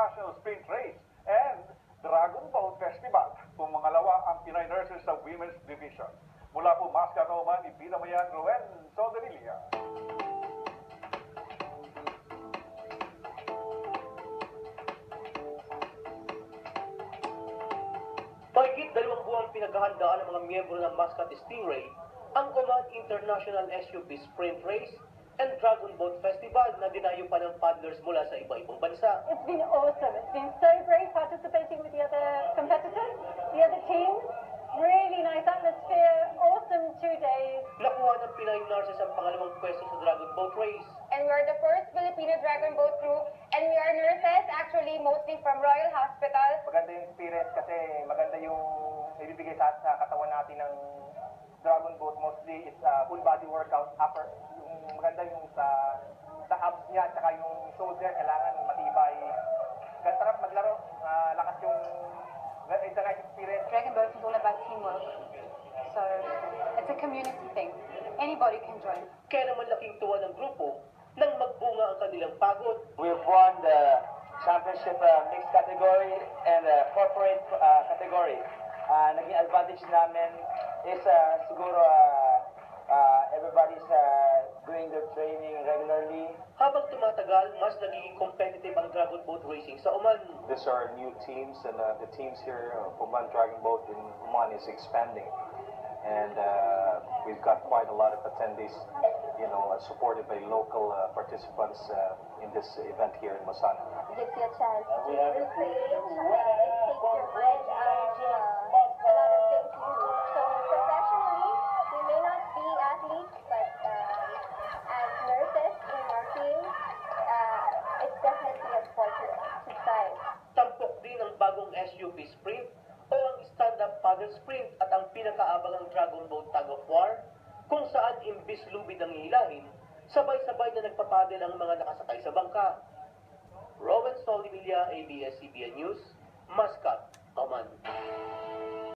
International Sprint Race and Dragon Boat Festival. Pumangalawa ang Pinoy nurses sa Women's Division. Mula po Mascot Oman, ipinamayan Rowen Soldevilla. Mahigit 2 buwang pinaghahandaan ng mga miyembro ng Mascot Stingray ang Oman International SUP Sprint Race and Dragon Boat Festival na dinayo pa ng paddlers mula sa iba-ibang bansa. It's been awesome. It's been so great participating with the other competitors, the other teams. Really nice atmosphere, awesome 2 days. Nakuha ng Pinoy nurses ang pangalawang pwesto sa Dragon Boat Race. And we're the first Filipino Dragon Boat crew, and we are nurses, actually mostly from Royal Hospital. Maganda yung experience kasi maganda yung ibibigay sa katawan natin ng Dragon Boat. Mostly it's a full body workout. Yung maganda yung sa abs niya at saka yung shoulder kailangan matibay. Sarap maglaro, lakas yung it's a nice experience. Dragon Boat is all about teamwork, so it's a community thing. Anybody can join. Kaya naman laking tuwa ng grupo nang magbunga ang kanilang pagod. We've won the championship mixed category and corporate category. Naging advantage namin is siguro everybody's doing their training regularly. Habang tumatagal, mas nagiging competitive ang Dragon Boat Racing sa Oman. These are new teams, and the teams here, Oman Dragon Boat in Oman is expanding. And we've got quite a lot of attendees, supported by local participants in this event here in Masana. Gives you a chance to recreate, take your mind out a lot of things you do. So professionally, we may not be athletes, but as nurses in our team, it's definitely a sport to try. Tampok din ang bagong SUP Sprint o ang stand-up paddle sprint at ang pinakaabangang Dragon Boat Tug of War, kung saan imbis lubid ang hilahin, sabay-sabay na nagpapadel ang mga nakasakay sa bangka. Rowen Soldevilla, ABS-CBN News, Mascot, Oman.